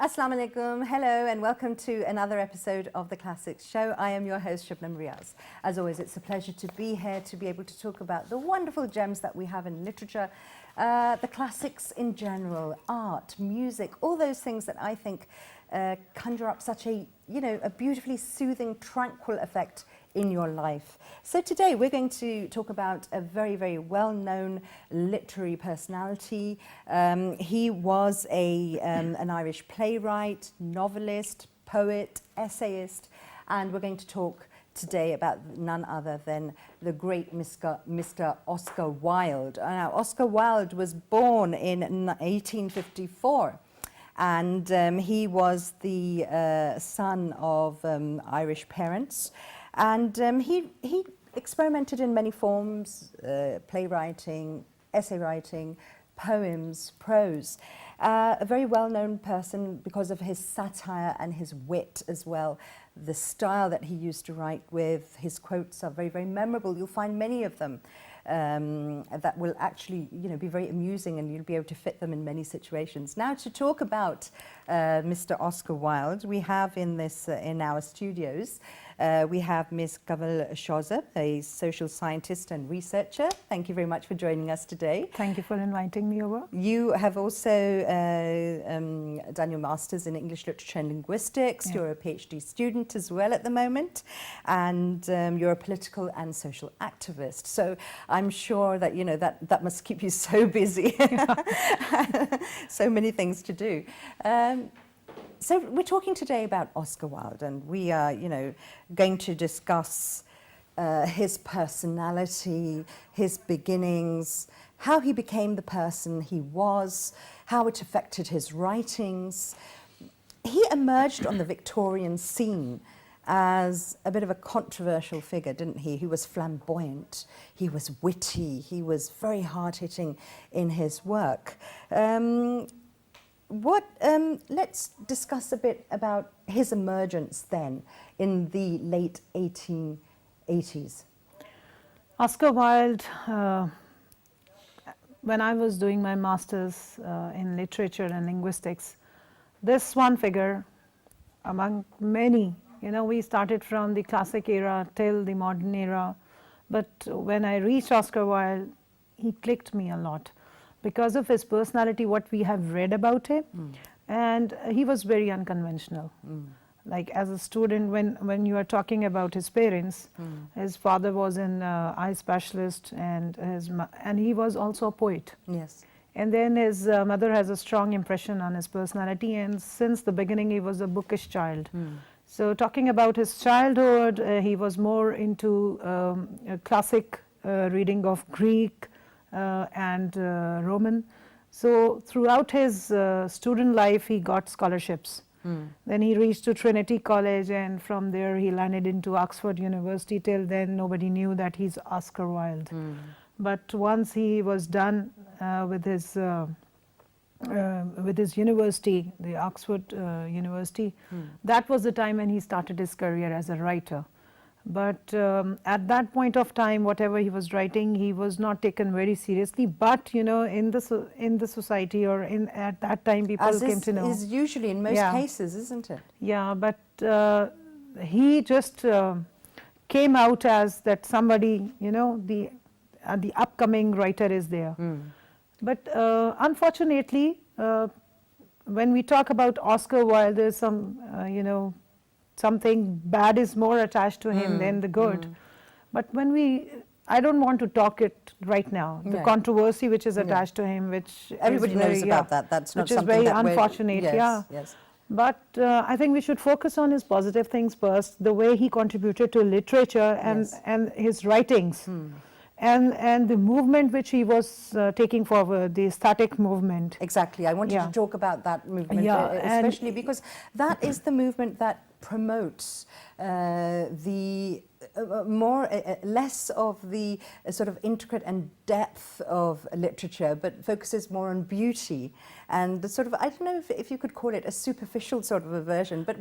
Assalamu alaikum, hello and welcome to another episode of The Classics Show. I am your host Shabnam Riaz. As always, it's a pleasure to be here to be able to talk about the wonderful gems that we have in literature, the classics in general, art, music, all those things that I think conjure up such a beautifully soothing, tranquil effect in your life. So today we're going to talk about a very, very well-known literary personality. He was an Irish playwright, novelist, poet, essayist, and we're going to talk today about none other than the great Mr. Oscar Wilde. Now, Oscar Wilde was born in 1854. And he was the son of Irish parents. And he experimented in many forms, playwriting, essay writing, poems, prose. A very well-known person because of his satire and his wit as well. The style that he used to write with, his quotes are very, very memorable. You'll find many of them that will actually be very amusing, and you'll be able to fit them in many situations. Now, to talk about Mr. Oscar Wilde, we have in our studios, we have Ms. Gavel Shoza, a social scientist and researcher. Thank you very much for joining us today. Thank you for inviting me over. You have also done your Masters in English Literature and Linguistics. Yeah. You're a PhD student as well at the moment, and you're a political and social activist. So I'm sure that that must keep you so busy. So many things to do. So we're talking today about Oscar Wilde, and we are, going to discuss his personality, his beginnings, how he became the person he was, how it affected his writings. He emerged on the Victorian scene as a bit of a controversial figure, didn't he? He was flamboyant, he was witty, he was very hard-hitting in his work. Let's discuss a bit about his emergence then in the late 1880s. Oscar Wilde, when I was doing my Masters in Literature and Linguistics, this one figure among many, we started from the classic era till the modern era, but when I reached Oscar Wilde, he clicked me a lot. Because of his personality, what we have read about him, and he was very unconventional. Like as a student, when you are talking about his parents, his father was an eye specialist, and he was also a poet. Yes. And then his mother has a strong impression on his personality, and since the beginning he was a bookish child. So talking about his childhood, he was more into classic reading of Greek, and Roman. So throughout his student life, he got scholarships. Then he reached to Trinity College, and from there he landed into Oxford University. Till then, nobody knew that he's Oscar Wilde. But once he was done with his university, the Oxford University, that was the time when he started his career as a writer. But at that point of time, whatever he was writing, he was not taken very seriously. But in the society or at that time, people came to know. As is usually in most cases, isn't it? Yeah, but he just came out as that somebody, the upcoming writer is there. But unfortunately, when we talk about Oscar Wilde, there's some something bad is more attached to him than the good. But I don't want to talk it right now. The controversy which is attached to him, which everybody knows about that. That's not something which is that very unfortunate. Yes. But I think we should focus on his positive things first. The way he contributed to literature and his writings, and the movement which he was taking forward, the aesthetic movement. Exactly. I wanted to talk about that movement, especially because that is the movement that promotes less of the sort of intricate and depth of literature, but focuses more on beauty and the sort of, I don't know if you could call it a superficial sort of a version, but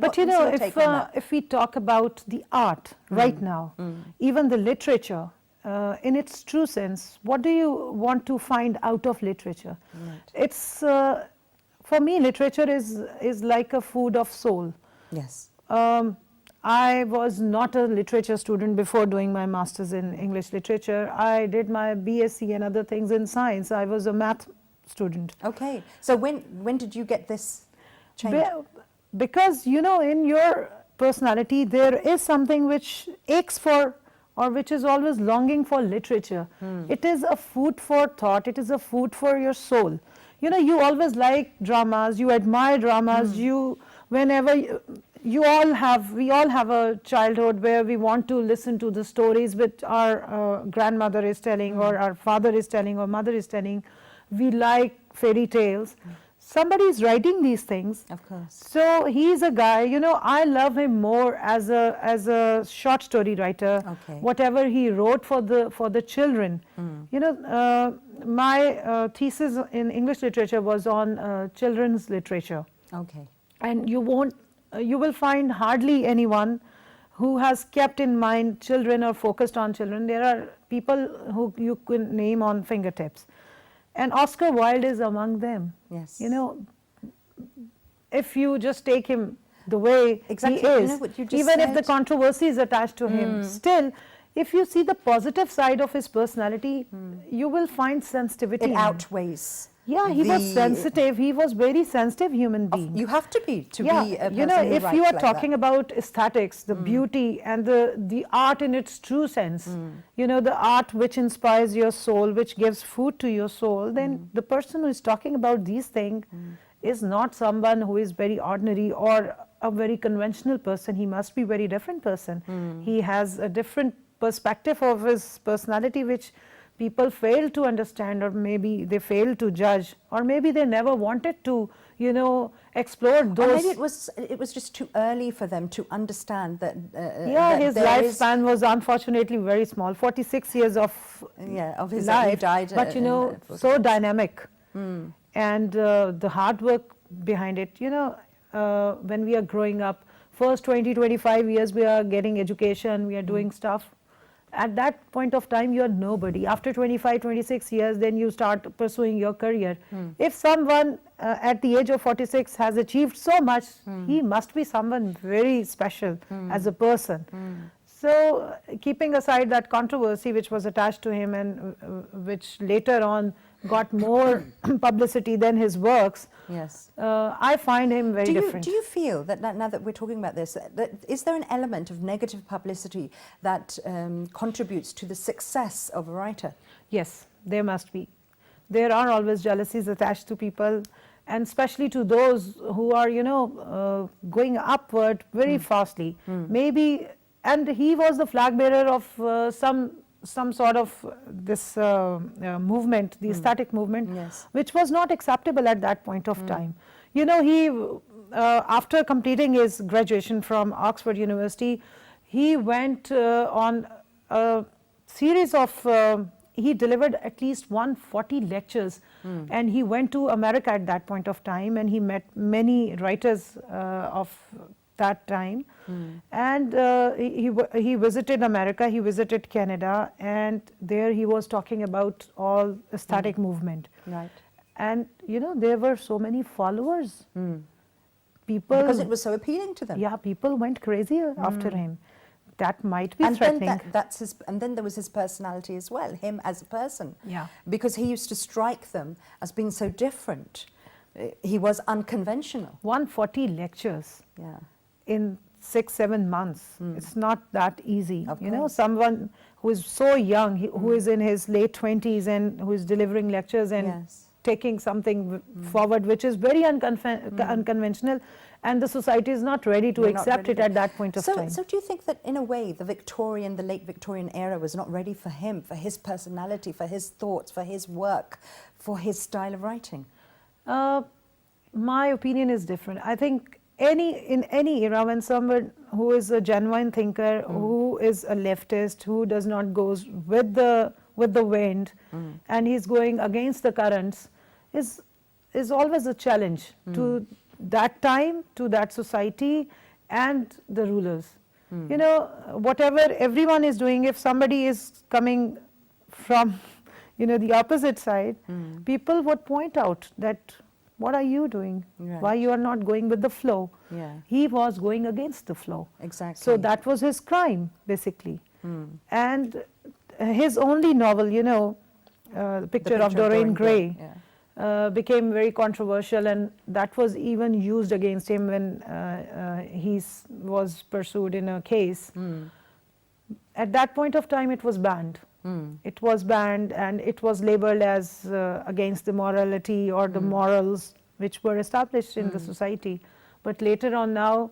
if we talk about the art right now, even the literature, in its true sense, what do you want to find out of literature? Right. It's for me, literature is like a food of soul. Yes. I was not a literature student before doing my master's in English literature. I did my BSc and other things in science. I was a math student. Okay. So when did you get this change? Because, you know, in your personality, there is something which aches for, or which is always longing for literature. It is a food for thought. It is a food for your soul. You know, you always like dramas. You admire dramas. We all have a childhood where we want to listen to the stories which our grandmother is telling, or our father is telling, or mother is telling. We like fairy tales. Somebody is writing these things. Of course. So he's a guy, you know, I love him more as a short story writer. Okay. Whatever he wrote for the children. You know, my thesis in English literature was on children's literature. Okay. And you will find hardly anyone who has kept in mind children or focused on children. There are people who you can name on fingertips. And Oscar Wilde is among them. Yes. You know, if you just take him the way Exactly. he is, You know what you just even if said? the controversy is attached to him, still, if you see the positive side of his personality, you will find sensitivity. It in him. outweighs. Yeah, he was sensitive. He was very sensitive human being. You have to be be a person you know, who if writes you are like talking that. about aesthetics, the beauty and the art in its true sense, you know, the art which inspires your soul, which gives food to your soul, then the person who is talking about these things is not someone who is very ordinary or a very conventional person. He must be a very different person. He has a different perspective of his personality which people fail to understand, or maybe they fail to judge, or maybe they never wanted to, you know, explore those. Or maybe it was just too early for them to understand that. Yeah, that his lifespan was unfortunately very small. 46 years of his life, he died. but you know, so dynamic, and the hard work behind it. You know, when we are growing up, first 20-25 years we are getting education, we are doing stuff. At that point of time, you are nobody. After 25-26 years, then you start pursuing your career. If someone at the age of 46 has achieved so much, he must be someone very special as a person. So keeping aside that controversy which was attached to him, and which later on got more publicity than his works, yes, I find him very different. Do you feel that now that we're talking about this, that is there an element of negative publicity that contributes to the success of a writer? Yes, there must be. There are always jealousies attached to people, and especially to those who are, you know, going upward very fastly. Maybe, and he was the flag bearer of some sort of this movement, the aesthetic movement, Yes. which was not acceptable at that point of time. You know, he, after completing his graduation from Oxford University, he went on a series of, he delivered at least 140 lectures, and he went to America at that point of time, and he met many writers of that time, and he visited America, he visited Canada, and there he was talking about all aesthetic movement. Right. And you know, there were so many followers. People, Because it was so appealing to them. yeah, people went crazy after him. That might be And threatening. then and then there was his personality as well, him as a person. Yeah. Because he used to strike them as being so different. He was unconventional. 140 lectures Yeah. in 6-7 months. It's not that easy. Of You know, course. someone who is so young, who is in his late 20s and who is delivering lectures and Yes. taking something forward which is very unconventional, and the society is not ready to We're not accept ready it for- at that point of time. So do you think that in a way the late Victorian era was not ready for him, for his personality, for his thoughts, for his work, for his style of writing? My opinion is different. I think in any era, when someone who is a genuine thinker, who is a leftist, who does not go with the wind, and he's going against the currents, is always a challenge to that time, to that society, and the rulers. You know, whatever everyone is doing, if somebody is coming from, you know, the opposite side, people would point out that what are you doing? Right. Why you are not going with the flow? Yeah. He was going against the flow. Exactly. So that was his crime, basically. Hmm. And his only novel, Picture of Dorian Gray, Yeah. became very controversial, and that was even used against him when he was pursued in a case. Hmm. At that point of time, it was banned. Hmm. It was banned, and it was labeled as against the morality or the morals which were established in the society. But later on now,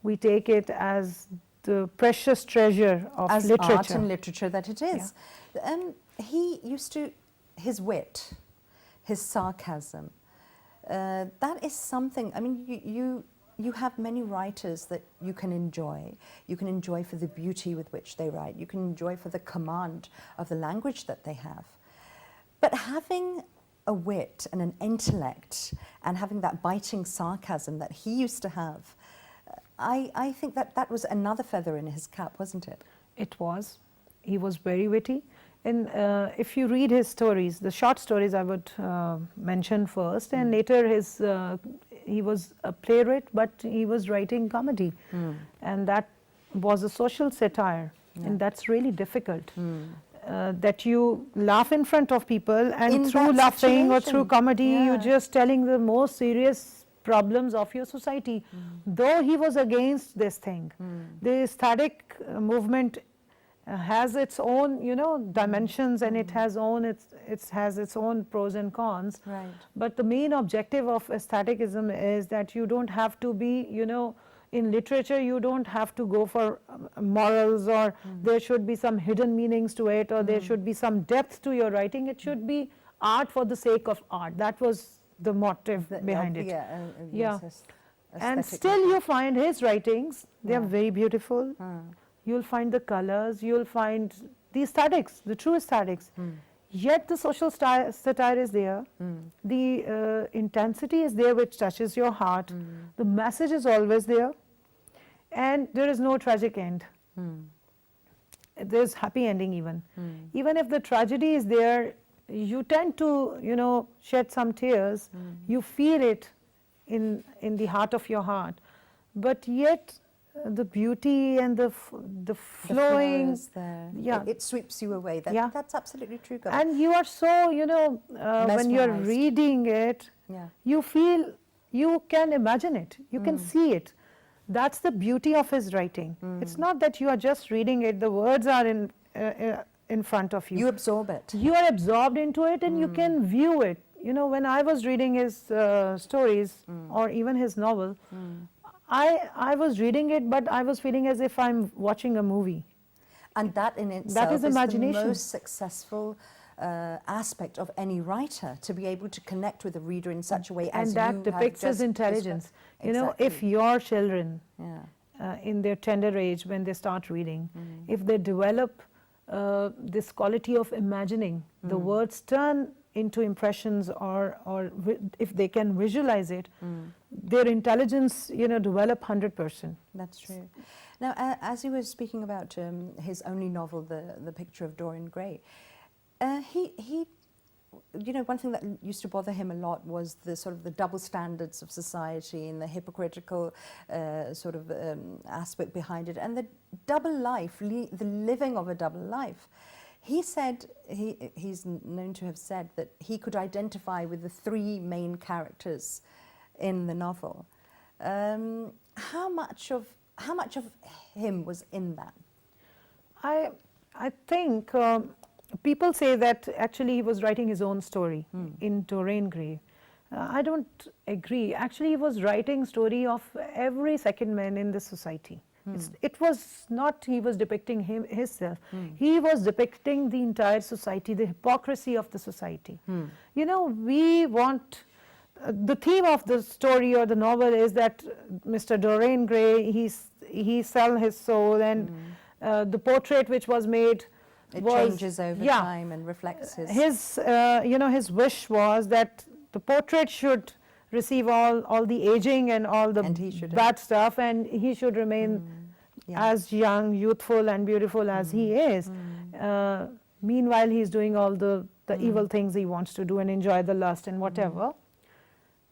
we take it as the precious treasure of As literature. art and literature that it is. He used to, his wit, his sarcasm, that is something, I mean, you have many writers that you can enjoy. You can enjoy for the beauty with which they write. You can enjoy for the command of the language that they have. But having a wit and an intellect and having that biting sarcasm that he used to have, I think that was another feather in his cap, wasn't it? It was. He was very witty. And if you read his stories, the short stories I would mention first, and later he was a playwright, but he was writing comedy. And that was a social satire, and that's really difficult. That you laugh in front of people, and In through that laughing or situation. through comedy, Yeah. you're just telling the most serious problems of your society. Though he was against this thing, the aesthetic movement has its own, dimensions, and it has its own pros and cons. Right. But the main objective of aestheticism is that you don't have to be, in literature, you don't have to go for morals, or there should be some hidden meanings to it, or there should be some depth to your writing. It should be art for the sake of art. That was the motive behind it. Yeah. Yeah. Yes, And aesthetic still motive. you find his writings, they are Yeah. very beautiful. You'll find the colors, you'll find the aesthetics, the true aesthetics. Yet the social satire is there, the intensity is there which touches your heart, the message is always there, and there is no tragic end. There's happy ending even. Even if the tragedy is there, you tend to, shed some tears, you feel it in the heart of your heart, but yet the beauty and the flowing, The flowers there. yeah. It sweeps you away. Yeah. That's absolutely true, Gaurav. and you are so, when you're Mesmerized. reading it, Yeah. you feel, you can imagine it, you can see it. That's the beauty of his writing. It's not that you are just reading it, the words are in front of you. You absorb it. You are absorbed into it, and you can view it. When I was reading his stories or even his novel, I was reading it, but I was feeling as if I'm watching a movie. And that in itself is the imagination. most successful aspect of any writer, to be able to connect with the reader in such a way And as that you depicts have his just intelligence. described. If your children, Yeah. in their tender age, when they start reading, if they develop this quality of imagining, the words turn into impressions, or if they can visualize it, their intelligence, develop 100%. That's true. Now, as you were speaking about his only novel, The Picture of Dorian Gray, he one thing that used to bother him a lot was the sort of the double standards of society and the hypocritical aspect behind it, and the double life, the living of a double life. He said, he's known to have said that he could identify with the three main characters in the novel. How much of him was in that? I think people say that actually he was writing his own story in Dorian Gray. I don't agree. Actually, he was writing story of every second man in the society. It was not he was depicting himself. He was depicting the entire society, the hypocrisy of the society. We want, the theme of the story or the novel is that Mr. Dorian Gray, he sell his soul, and the portrait which was made, It changes over time and reflects his... His wish was that the portrait should receive all the aging and all the bad stuff, and he should remain as young, youthful and beautiful as he is. Meanwhile, he's doing all the evil things he wants to do and enjoy the lust and whatever.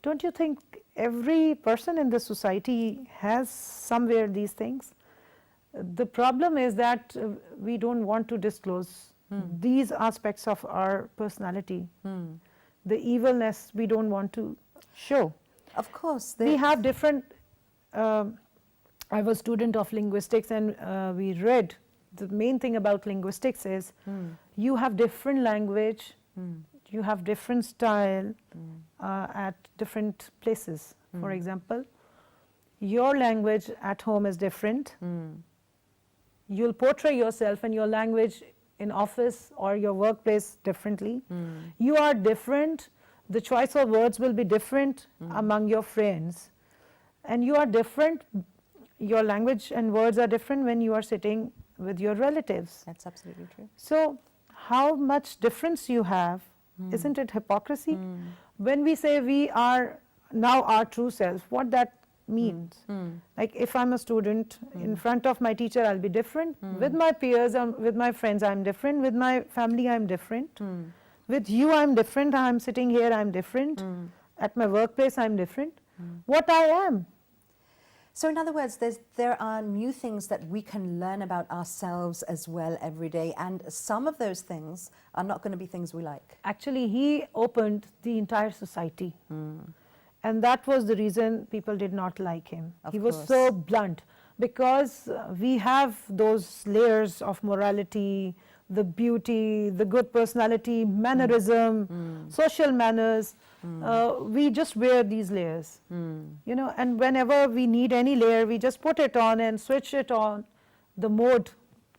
Don't you think every person in the society has somewhere these things? The problem is that we don't want to disclose these aspects of our personality. The evilness we don't want to show. Of course. We have different, I was a student of linguistics, and we read the main thing about linguistics is you have different language, you have different style at different places. For example, your language at home is different. You'll portray yourself and your language in office or your workplace differently. You are different. The choice of words will be different among your friends. And you are different. Your language and words are different when you are sitting with your relatives. That's absolutely true. So how much difference you have, isn't it hypocrisy? When we say we are now our true self, what that means. Like if I'm a student, in front of my teacher I'll be different. With my peers, with my friends I'm different. With my family I'm different. With you I'm different. I'm sitting here, I'm different. At my workplace I'm different. What I am. So in other words, there are new things that we can learn about ourselves as well every day, and some of those things are not going to be things we like. Actually, he opened the entire society. And that was the reason people did not like him. He was so blunt, because we have those layers of morality, the beauty, the good personality, mannerism, social manners. We just wear these layers, you know, and whenever we need any layer, we just put it on and switch it on. The mode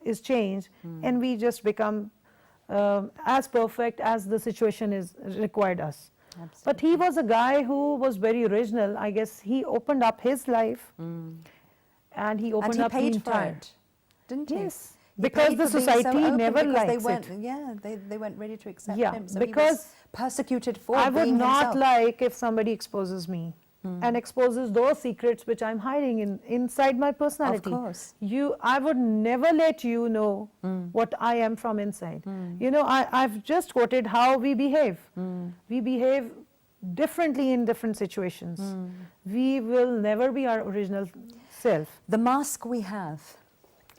is changed, and we just become as perfect as the situation is required us. Absolutely. But he was a guy who was very original. I guess he opened up his life, and he opened up the paid entire. for it, didn't he? Yes, He because paid the for being so society open never because likes weren't, it. Yeah, they weren't ready to accept Yeah, him. So because he was persecuted for I would being not himself. like if somebody exposes me and exposes those secrets which I'm hiding inside my personality. Of course. I would never let you know what I am from inside. You know, I've just quoted how we behave. We behave differently in different situations. We will never be our original self. The mask we have.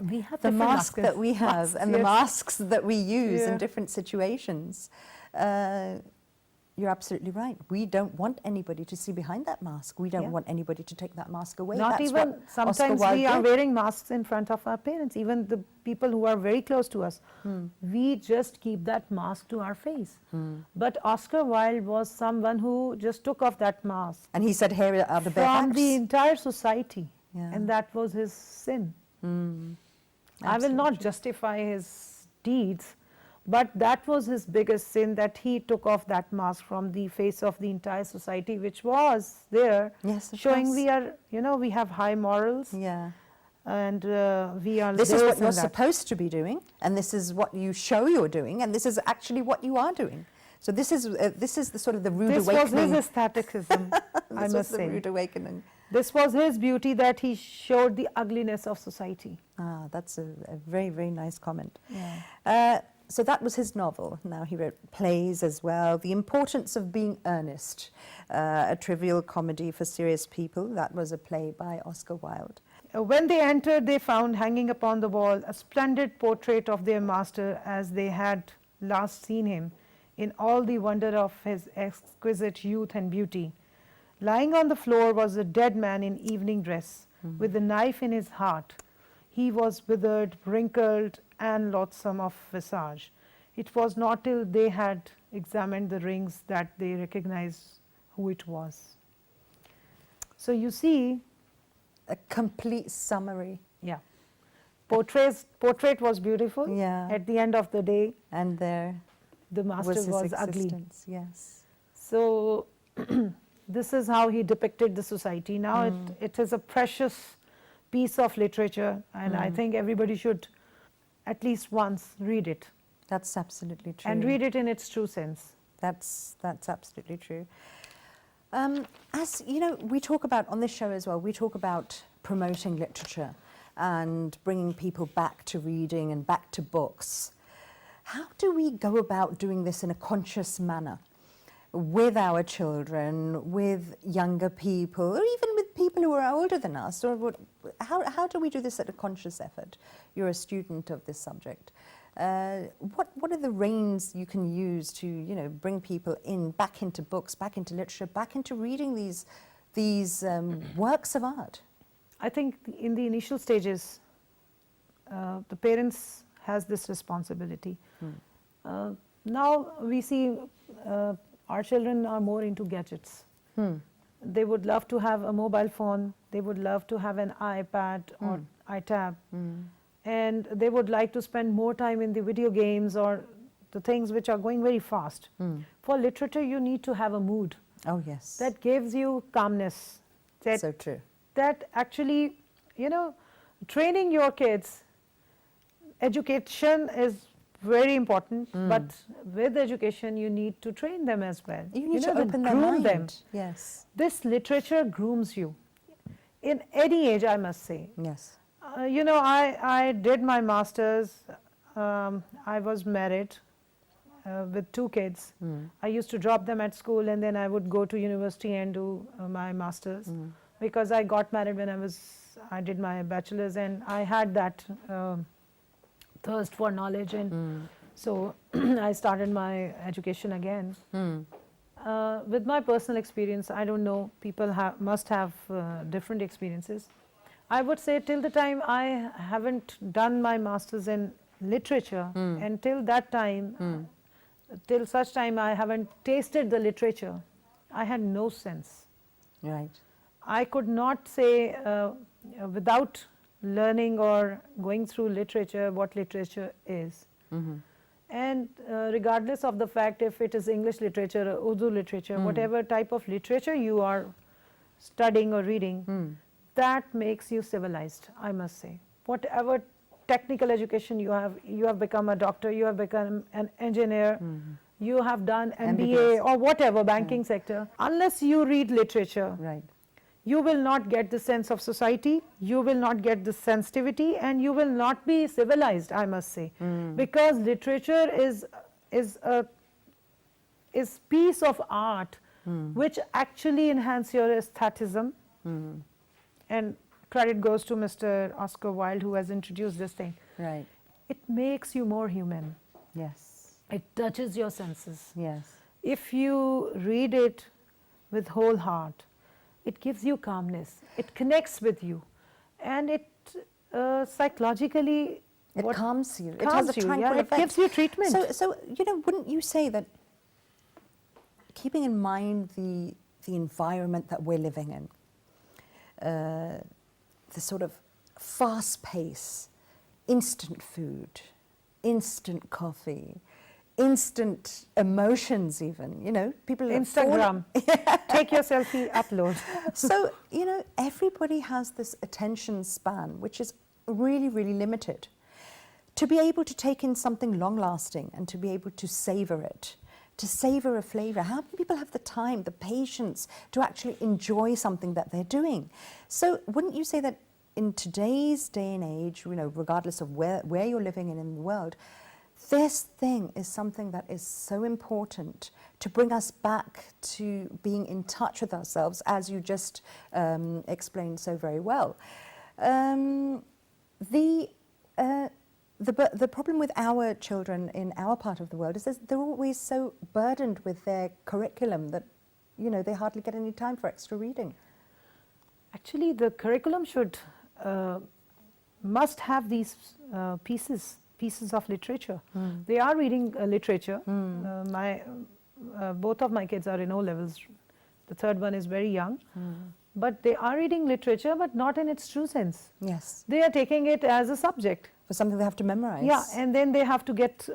We have The different mask that we have and the masks that we use in Yeah. different situations. You're absolutely right. We don't want anybody to see behind that mask. We don't Yeah. want anybody to take that mask away. Not That's even, what Oscar sometimes Wilde we are did. wearing masks in front of our parents, even the people who are very close to us. We just keep that mask to our face. But Oscar Wilde was someone who just took off that mask And he said, here are the bare from facts. the entire society. Yeah. And that was his sin. I will Absolutely not true. justify his deeds, but that was his biggest sin, that he took off that mask from the face of the entire society, which was there, Yes, of showing course. we are, you know, we have high morals, Yeah. and we are This is this what and you're that. supposed to be doing, and this is what you show you're doing, and this is actually what you are doing. So this is the sort of the rude This was awakening. his aestheticism, I This was must the say. rude awakening. This was his beauty, that he showed the ugliness of society. Ah, that's a very, very nice comment. Yeah. So that was his novel. Now he wrote plays as well. The Importance of Being Earnest, a trivial comedy for serious people. That was a play by Oscar Wilde. When they entered, they found hanging upon the wall a splendid portrait of their master as they had last seen him, in all the wonder of his exquisite youth and beauty. Lying on the floor was a dead man in evening dress, with a knife in his heart. He was withered, wrinkled, and loathsome of visage. It was not till they had examined the rings that they recognized who it was. So you see, A complete summary. yeah, portrait was beautiful. Yeah. At the end of the day, And there the master was his was ugly. existence. Yes. So this is how he depicted the society. Now it is a precious piece of literature, and I think everybody should at least once read it, That's absolutely true. and read it in its true sense. That's absolutely true. As you know, we talk about on this show as well. We talk about promoting literature and bringing people back to reading and back to books. How do we go about doing this in a conscious manner? with our children, with younger people, or even with people who are older than us? Or how do we do this at a conscious effort? You're a student of this subject. What are the reins you can use to, you know, bring people back into books, back into literature, back into reading these works of art? I think in the initial stages, the parents has this responsibility. Now we see our children are more into gadgets. They would love to have a mobile phone, they would love to have an iPad or iTab, and they would like to spend more time in the video games or the things which are going very fast. For literature, you need to have a mood. Oh yes. That gives you calmness. So true. That actually, you know, training your kids, education is very important, but with education you need to train them as well. You need to open their mind. Them. Yes. This literature grooms you in any age, I must say. Yes. You know, I did my master's. I was married with 2 kids. I used to drop them at school and then I would go to university and do my master's, because I got married when I did my bachelor's, and I had that thirst for knowledge, and so I started my education again. With my personal experience, I don't know, people must have different experiences. I would say till the time I haven't done my master's in literature, and till that time, till such time I haven't tasted the literature, I had no sense. Right. I could not say without learning or going through literature what literature is. And regardless of the fact if it is English literature or Urdu literature, whatever type of literature you are studying or reading, that makes you civilized, I must say. Whatever technical education you have become a doctor, you have become an engineer, you have done MBA or whatever, banking sector. Unless you read literature, Right. you will not get the sense of society, you will not get the sensitivity, and you will not be civilized, I must say. Because literature is piece of art which actually enhance your aestheticism. And credit goes to Mr. Oscar Wilde, who has introduced this thing. Right. It makes you more human. Yes. It touches your senses. Yes. If you read it with whole heart, it gives you calmness, it connects with you, and it psychologically It calms you. It calms has a you, tranquil yeah, effect. it gives you treatment. So you know, wouldn't you say that, keeping in mind the environment that we're living in, the sort of fast pace, instant food, instant coffee, instant emotions even, you know, people Instagram, take your selfie, upload. So, you know, everybody has this attention span, which is really, really limited. To be able to take in something long-lasting and to be able to savor it, to savor a flavor, how many people have the time, the patience to actually enjoy something that they're doing? So wouldn't you say that in today's day and age, you know, regardless of where you're living in the world, this thing is something that is so important to bring us back to being in touch with ourselves, as you just explained so very well. The problem with our children in our part of the world is they're always so burdened with their curriculum that, you know, they hardly get any time for extra reading. Actually, The curriculum should must have these pieces of literature. They are reading literature. Both of my kids are in O levels. The third one is very young. But they are reading literature, but not in its true sense. Yes. They are taking it as a subject. For something they have to memorize. Yeah, and then they have to get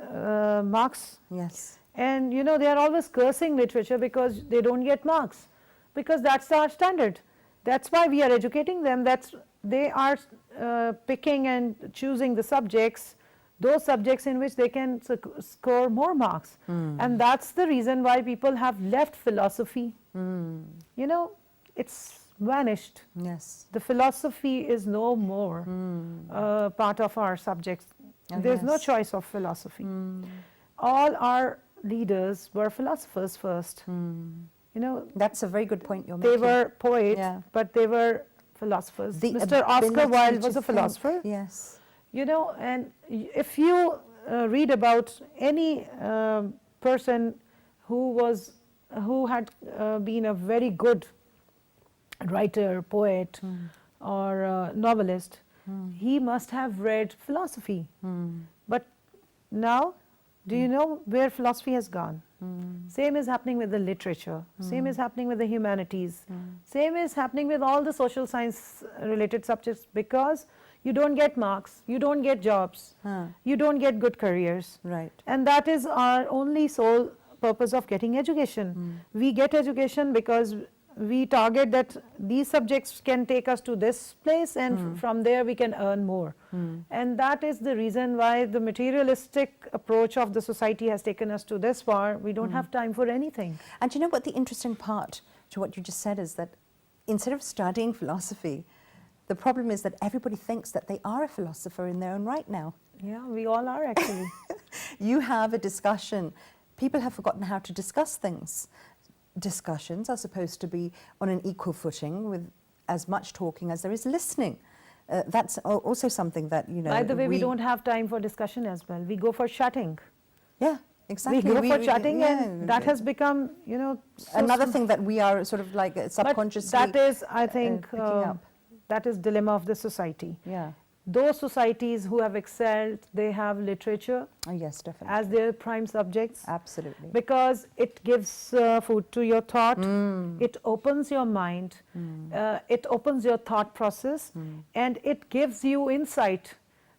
marks. Yes. And you know, they are always cursing literature because they don't get marks, because that's our standard. That's why we are educating them. They are picking and choosing the subjects, those subjects in which they can score more marks. And that's the reason why people have left philosophy. You know, it's vanished. Yes. The philosophy is no more part of our subjects. Oh, There's no yes. choice of philosophy. All are leaders were philosophers first. You know, That's a very good point you're they making. were poets, Yeah. but they were philosophers. The Mr. Oscar ability Wilde was to a philosopher. think, yes. You know, and if you read about any person who had been a very good writer, poet, or novelist, he must have read philosophy. But now, do you know where philosophy has gone? Same is happening with the literature. Same is happening with the humanities. Same is happening with all the social science related subjects, because you don't get marks, you don't get jobs, you don't get good careers. Right. And that is our only sole purpose of getting education. We get education because we target that these subjects can take us to this place, and from there we can earn more. And that is the reason why the materialistic approach of the society has taken us to this far. We don't have time for anything. And you know what the interesting part to what you just said is that instead of studying philosophy, the problem is that everybody thinks that they are a philosopher in their own right now. Yeah, we all are actually. You have a discussion. People have forgotten how to discuss things. Discussions are supposed to be on an equal footing with as much talking as there is listening. That's also something that, you know... By the way, we don't have time for discussion as well. We go for chatting. Yeah, exactly. We go for chatting, and that has become, you know... Another thing that we are sort of like subconsciously... But that is, I think, picking up. that is dilemma of the society. Yeah. Those societies who have excelled, they have literature Oh, yes, definitely. as their prime subjects. Absolutely. Because it gives food to your thought, it opens your mind, it opens your thought process, and it gives you insight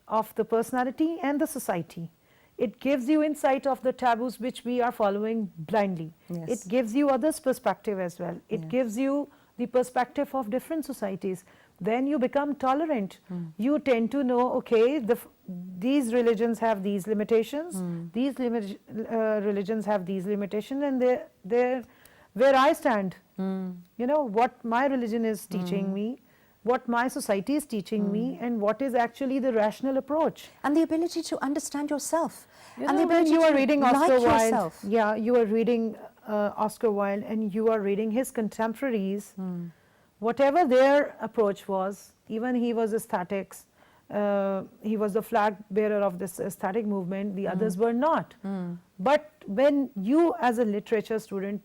of the personality and the society. It gives you insight of the taboos which we are following blindly. Yes. It gives you others' perspective as well. It Yes. gives you the perspective of different societies. Then you become tolerant. You tend to know, okay, these religions have these limitations, these religions have these limitations, and they're where I stand. You know, what my religion is teaching me, what my society is teaching me, and what is actually the rational approach. And the ability to understand yourself. You and know, the when ability you are to reading like Oscar Wilde, yourself. yeah, you are reading Oscar Wilde, and you are reading his contemporaries, whatever their approach was, even he was aesthetics, he was the flag bearer of this aesthetic movement, the others were not. But when you as a literature student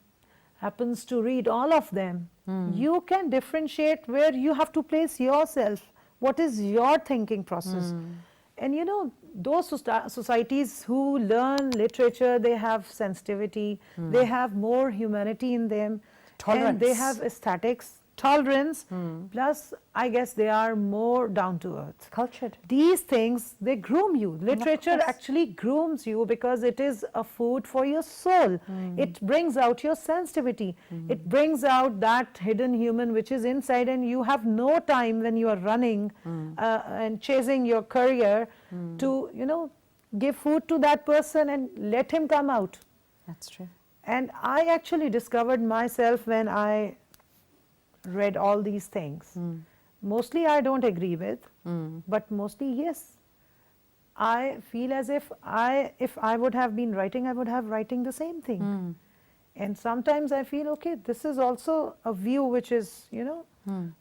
happens to read all of them, you can differentiate where you have to place yourself, what is your thinking process. And you know, those societies who learn literature, they have sensitivity, they have more humanity in them, Tolerance. and they have aesthetics, tolerance, plus I guess they are more down to earth. Cultured. These things, they groom you. Literature course. actually grooms you because it is a food for your soul. It brings out your sensitivity. It brings out that hidden human which is inside, and you have no time when you are running and chasing your career to, you know, give food to that person and let him come out. That's true. And I actually discovered myself when I read all these things. Mostly I don't agree with, but mostly yes. I feel as if I would have been writing, I would have writing the same thing. And sometimes I feel, okay, this is also a view which is, you know,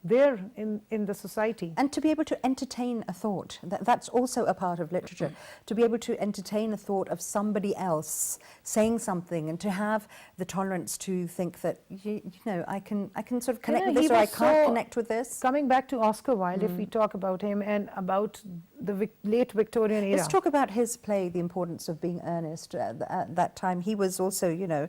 there in the society. And to be able to entertain a thought, that's also a part of literature. To be able to entertain a thought of somebody else saying something, and to have the tolerance to think that, you know, I can sort of connect with this, or I can't connect with this. Coming back to Oscar Wilde, if we talk about him and about the late Victorian era. Let's talk about his play, The Importance of Being Earnest. At that time, he was also, you know,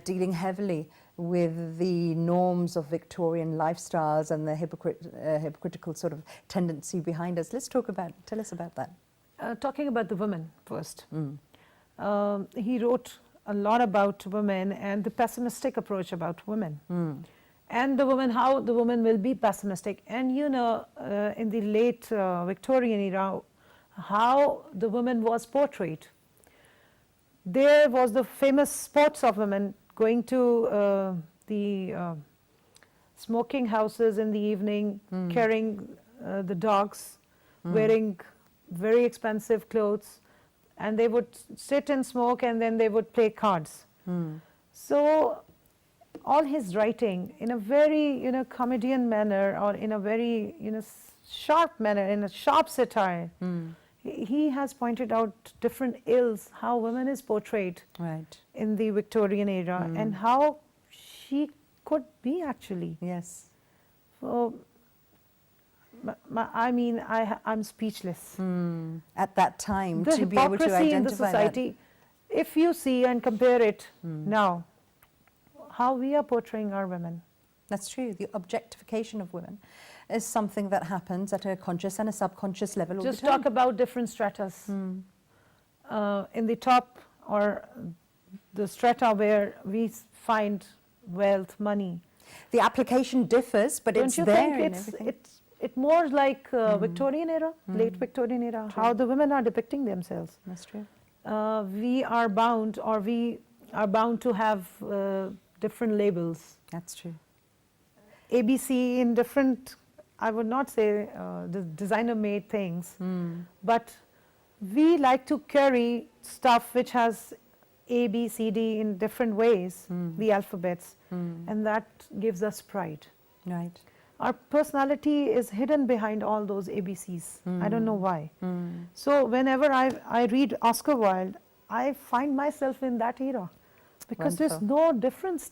dealing heavily with the norms of Victorian lifestyles and the hypocritical sort of tendency behind us. Tell us about that. Talking about the women first. He wrote a lot about women and the pessimistic approach about women. And the woman, how the woman will be pessimistic. And you know, in the late Victorian era, how the woman was portrayed. There was the famous sports of women going to the smoking houses in the evening, carrying the dogs, wearing very expensive clothes, and they would sit and smoke, and then they would play cards. Mm. So all his writing in a very, comedian manner, or in a very, sharp manner, in a sharp satire, he has pointed out different ills, how women is portrayed Right. in the Victorian era, and how she could be actually. Yes. So, I'm speechless. At that time, The to be able to hypocrisy in the identify society, if you see and compare it now, how we are portraying our women. That's true. The objectification of women is something that happens at a conscious and a subconscious level all Just the time. talk about different stratas. In the top, or the strata where we find wealth, money. The application differs, but Don't it's you there think in it's everything. it more like Victorian era, late Victorian era, how the women are depicting themselves. That's true. We are bound, or we are bound to have different labels. That's true. ABC in different, I would not say the designer made things, but we like to carry stuff which has A, B, C, D in different ways, the alphabets, and that gives us pride. Right. Our personality is hidden behind all those ABCs. I don't know why. So whenever I read Oscar Wilde, I find myself in that era, because there's no difference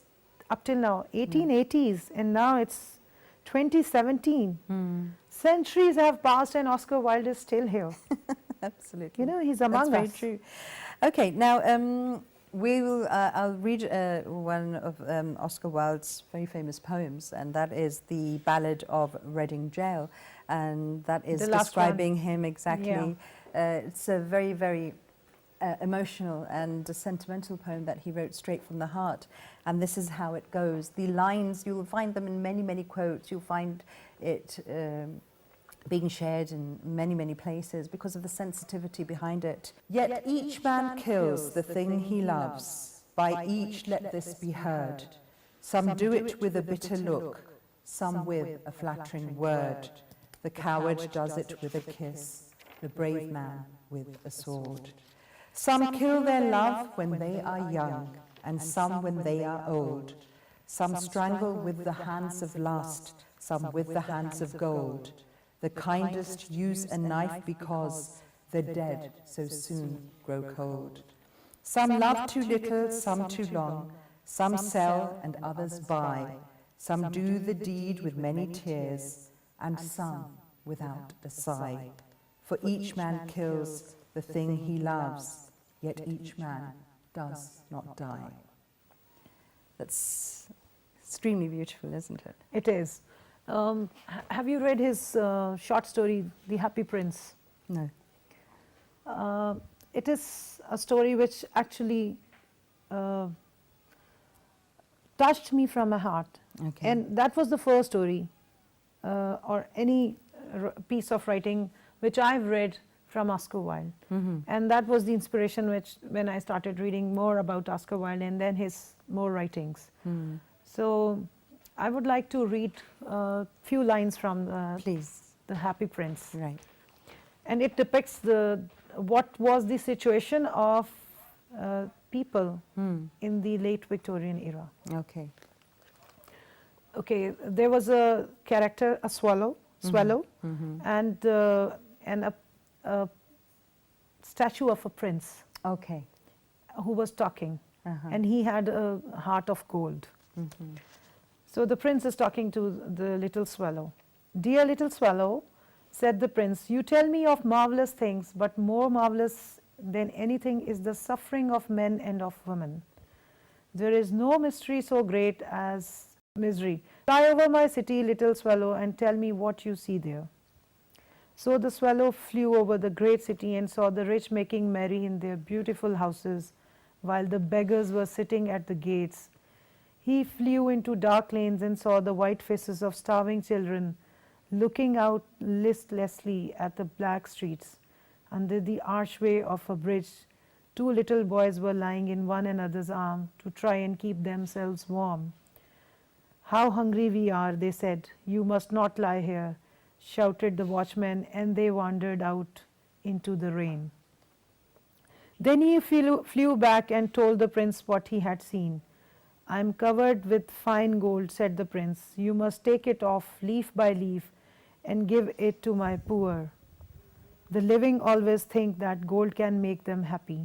up till now. 1880s, and now it's 2017. Centuries have passed, and Oscar Wilde is still here. Absolutely. He's among That's us. very true. Okay, now we will. I'll read one of Oscar Wilde's very famous poems, and that is the Ballad of Reading Gaol, and that is The last describing him exactly. Yeah. It's a very, very emotional and a sentimental poem that he wrote straight from the heart, and this is how it goes. The lines, you will find them in many, many quotes. You'll find it being shared in many, many places because of the sensitivity behind it. Yet each man kills the thing he loves. By each let this be heard. Some do it with a bitter look, some with a flattering word. The coward does it with a kiss, the brave man with a sword. Some kill their love when they are young, and some when they are old. Some strangle with the hands of lust, some with the hands of gold. The kindest use a knife because the dead so soon grow cold. Some love too little, some too long. Some sell and others buy. Some do the deed with many tears, and some without a sigh. For each man kills the thing he loves, yet each man does not die. That's extremely beautiful, isn't it? It is. Have you read his short story, The Happy Prince? No. It is a story which actually touched me from my heart. Okay. And that was the first story or any piece of writing which I've read from Oscar Wilde. And that was the inspiration when I started reading more about Oscar Wilde and then his more writings. So I would like to read a few lines from Please. The Happy Prince. Right. And it depicts what was the situation of people in the late Victorian era. Okay. Okay, there was a character, a swallow, and a statue of a prince Okay. who was talking, and he had a heart of gold. So the prince is talking to the little swallow. "Dear little swallow," said the prince, "you tell me of marvelous things, but more marvelous than anything is the suffering of men and of women. There is no mystery so great as misery. Fly over my city, little swallow, and tell me what you see there." So the swallow flew over the great city and saw the rich making merry in their beautiful houses, while the beggars were sitting at the gates. He flew into dark lanes and saw the white faces of starving children looking out listlessly at the black streets. Under the archway of a bridge, two little boys were lying in one another's arm to try and keep themselves warm. "How hungry we are," they said. "You must not lie here," shouted the watchman, and they wandered out into the rain. Then he flew back and told the prince what he had seen. "I am covered with fine gold," said the prince. "You must take it off leaf by leaf and give it to my poor. The living always think that gold can make them happy."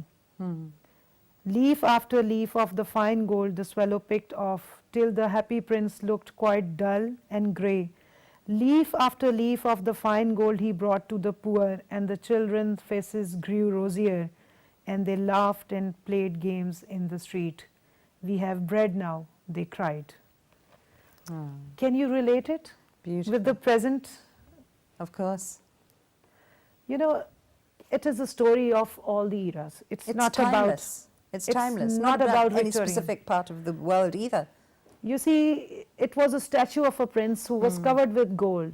Leaf after leaf of the fine gold the swallow picked off, till the happy prince looked quite dull and grey. Leaf after leaf of the fine gold he brought to the poor, and the children's faces grew rosier, and they laughed and played games in the street. "We have bread now," they cried. Can you relate it Beautiful. with the present? Of course. You know, it is a story of all the eras. It's not timeless. It's timeless. Not about any Victorian. specific part of the world either. You see, it was a statue of a prince who was covered with gold.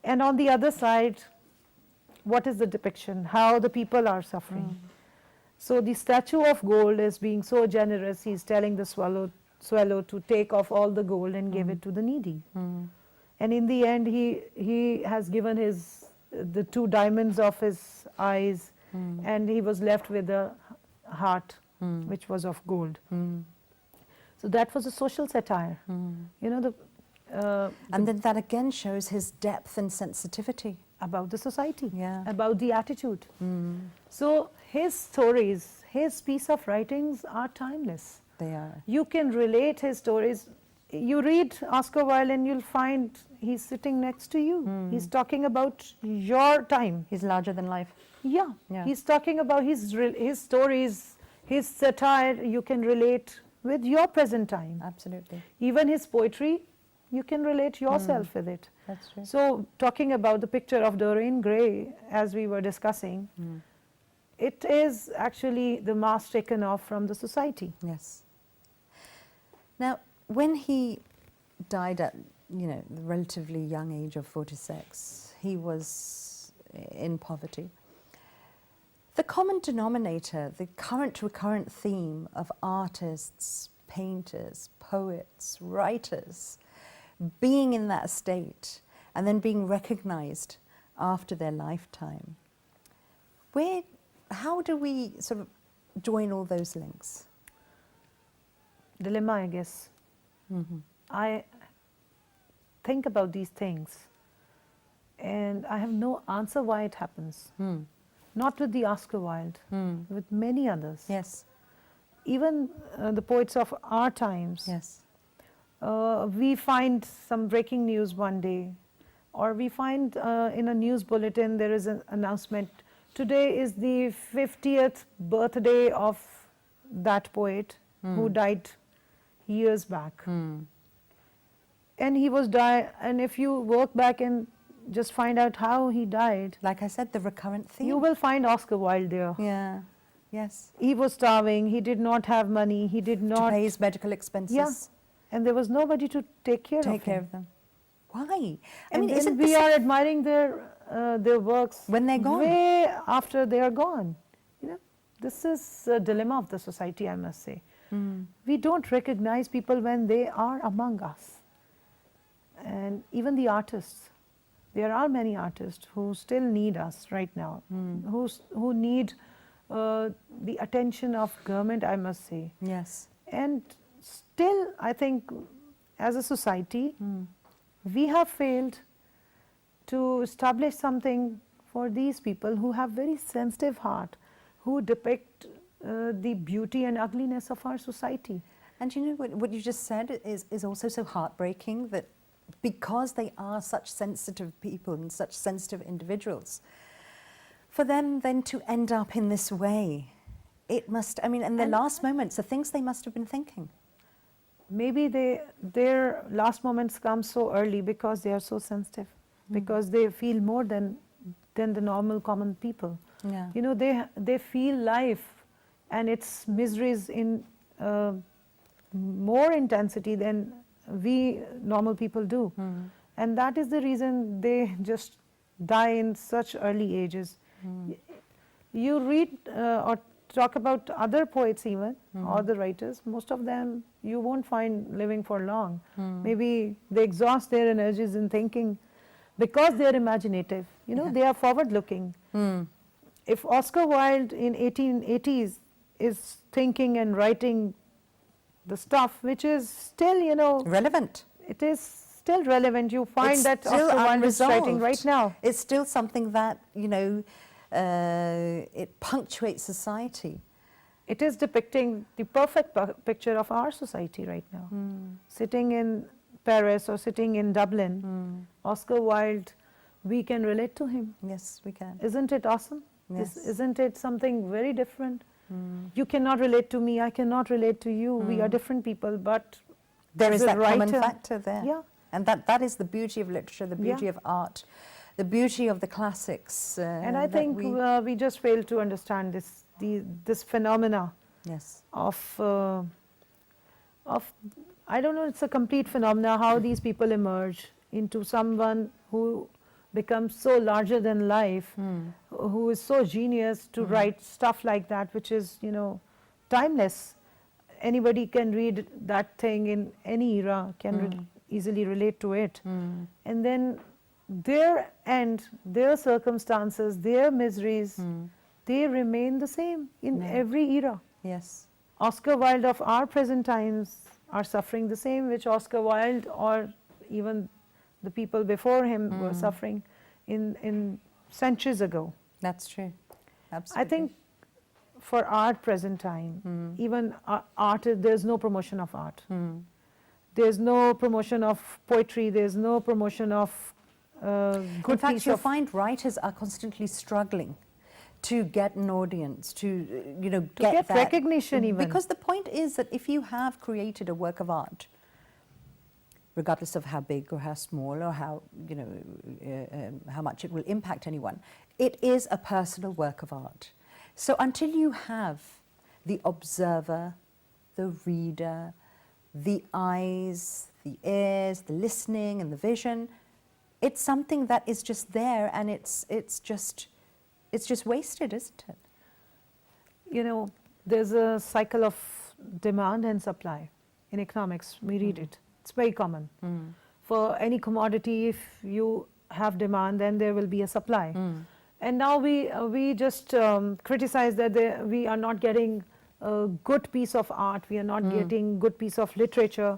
And on the other side, what is the depiction? How the people are suffering. So the statue of gold is being so generous, he's telling the swallow to take off all the gold and give it to the needy. And in the end, he has given the 2 diamonds of his eyes, and he was left with a heart, which was of gold. So that was a social satire. You know, And then that again shows his depth and sensitivity. about the society, Yeah. about the attitude. So his stories, his piece of writings are timeless. They are. You can relate his stories. You read Oscar Wilde and you'll find he's sitting next to you. He's talking about your time. He's larger than life. Yeah, Yeah. he's talking about his stories, his satire. You can relate with your present time. Absolutely. Even his poetry, you can relate yourself with it. That's true. So talking about the picture of Dorian Gray, as we were discussing, it is actually the mask taken off from the society. Yes. Now, when he died at, the relatively young age of 46, he was in poverty. The common denominator, the current recurrent theme of artists, painters, poets, writers, being in that state and then being recognized after their lifetime, how do we sort of join all those links? Dilemma, I guess. I think about these things and I have no answer why it happens. Not with the Oscar Wilde, with many others. Yes. Even the poets of our times. Yes. We find some breaking news one day, or we find in a news bulletin there is an announcement, today is the 50th birthday of that poet who died years back. And he was and if you work back and just find out how he died, Like I said, the recurrent theme. you will find Oscar Wilde there. Yeah. Yes. He was starving, he did not have money, he did To not, pay his medical expenses. Yeah. and there was nobody to take care Take care of him. of them. Why? And then isn't we this are admiring their works when they're gone? way after they are gone. This is a dilemma of the society, I must say. We don't recognize people when they are among us. And even the artists. There are many artists who still need us right now, who need the attention of government, I must say. Yes. And still, I think, as a society, we have failed to establish something for these people who have very sensitive heart, who depict the beauty and ugliness of our society. And what you just said is also so heartbreaking, that because they are such sensitive people and such sensitive individuals, for them then to end up in this way, it must, in their last moments, the things they must have been thinking. Maybe their last moments come so early because they are so sensitive, because they feel more than the normal common people. Yeah. They feel life and its miseries in more intensity than we normal people do. And that is the reason they just die in such early ages. You read or talk about other poets even, or the writers, most of them you won't find living for long. Maybe they exhaust their energies in thinking because they are imaginative, they are forward looking. if Oscar Wilde in 1880s is thinking and writing the stuff which is still, you know, relevant. it is still relevant. You find It's that still Oscar Wilde is writing unresolved. right now. It's still something that, you know, it punctuates society. It is depicting the perfect picture of our society right now. Sitting in Paris or sitting in Dublin, Oscar Wilde, we can relate to him. Yes, we can. Isn't it awesome? Yes. Isn't it something very different? You cannot relate to me, I cannot relate to you. We are different people, but There is as a that common writer- factor there. Yeah. And that is the beauty of literature, the beauty Yeah. of art, the beauty of the classics. And I that think we just fail to understand this phenomena yes. of I don't know, it's a complete phenomena how these people emerge into someone who becomes so larger than life, who is so genius to write stuff like that, which is, you know, timeless. Anybody can read that thing in any era, can easily relate to it. And then their end, their circumstances, their miseries, they remain the same in every era. Yes. Oscar Wilde of our present times are suffering the same which Oscar Wilde or even the people before him were suffering in centuries ago. That's true. Absolutely. I think for our present time, even art, there's no promotion of art. There's no promotion of poetry, there's no promotion of good in fact, piece you'll of... find writers are constantly struggling to get an audience, to you know, To get that recognition even. Because the point is that if you have created a work of art, regardless of how big or how small or how, you know, how much it will impact anyone, it is a personal work of art. So until you have the observer, the reader, the eyes, the ears, the listening and the vision, it's something that is just there, and it's just wasted, isn't it? You know, there's a cycle of demand and supply. In economics, we read it. It's very common. For any commodity, if you have demand, then there will be a supply. And now we just criticize that we are not getting a good piece of art, we are not getting good piece of literature,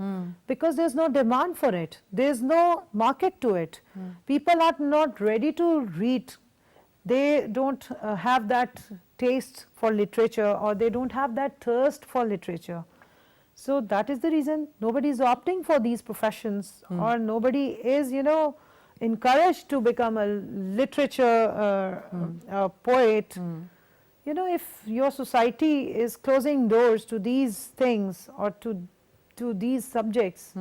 because there's no demand for it. There's no market to it. People are not ready to read. They don't have that taste for literature, or they don't have that thirst for literature. So that is the reason nobody is opting for these professions, or nobody is, you know, encouraged to become a literature a poet. You know, if your society is closing doors to these things or to these subjects,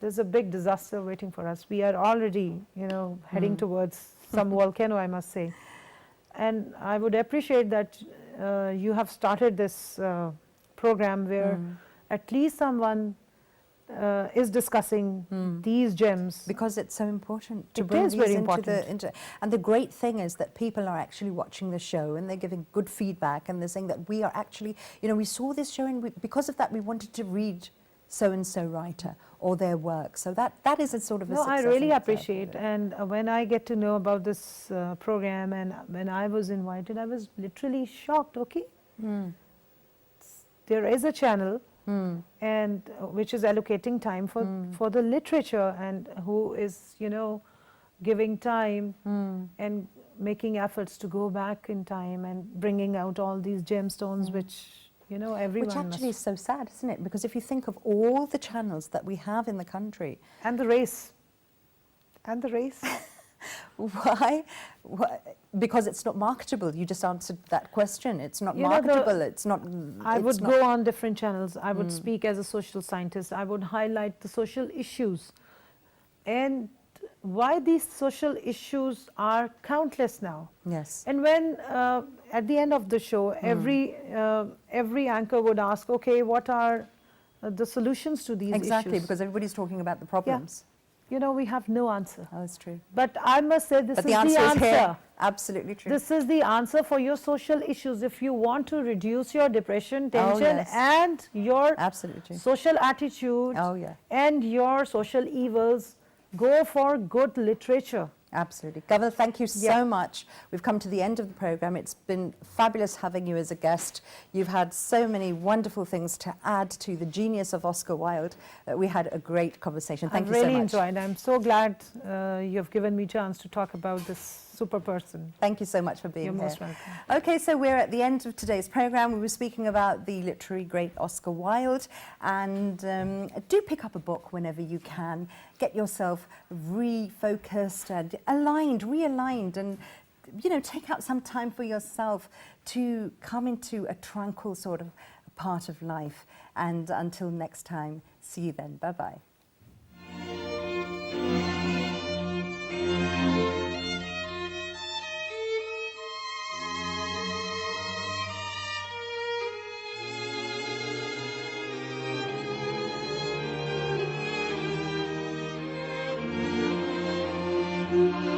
there's a big disaster waiting for us. We are already, you know, heading towards some volcano, I must say. And I would appreciate that you have started this program where at least someone is discussing these gems. Because it's so important to It bring is these very into important. and the great thing is that people are actually watching the show and they're giving good feedback, and they're saying that we are actually, you know, we saw this show and because of that we wanted to read so-and-so writer or their work. So that is a sort of a No, I success really in itself, appreciate, really. and when I get to know about this program and when I was invited, I was literally shocked. Okay, there is a channel and which is allocating time for the literature, and who is, you know, giving time and making efforts to go back in time and bringing out all these gemstones which, you know, everyone Which actually is must. so sad, isn't it? Because if you think of all the channels that we have in the country, And the race. And the race. why? Because it's not marketable. You just answered that question. It's not You know, marketable. It's not. I it's would not- go on different channels. I would speak as a social scientist. I would highlight the social issues and why these social issues are countless now. Yes. And when at the end of the show, every anchor would ask, okay, what are the solutions to these Exactly, issues? because everybody's talking about the problems. You know, we have no answer. Oh, that's true. But I must say this But is the answer the is answer. here. Absolutely true. This is the answer for your social issues. If you want to reduce your depression, Oh, tension, yes. and your Absolutely. social attitude Oh, yeah. and your social evils, go for good literature. Absolutely. Governor, thank you so much. We've come to the end of the program. It's been fabulous having you as a guest. You've had so many wonderful things to add to the genius of Oscar Wilde. We had a great conversation. Thank you so much. I've really enjoyed. I'm so glad you've given me a chance to talk about this super person. Thank you so much for being here. You're most welcome. Okay, so we're at the end of today's program. We were speaking about the literary great Oscar Wilde, and do pick up a book whenever you can. Get yourself refocused and realigned, and take out some time for yourself to come into a tranquil sort of part of life. And until next time, see you then. Bye-bye. Thank you.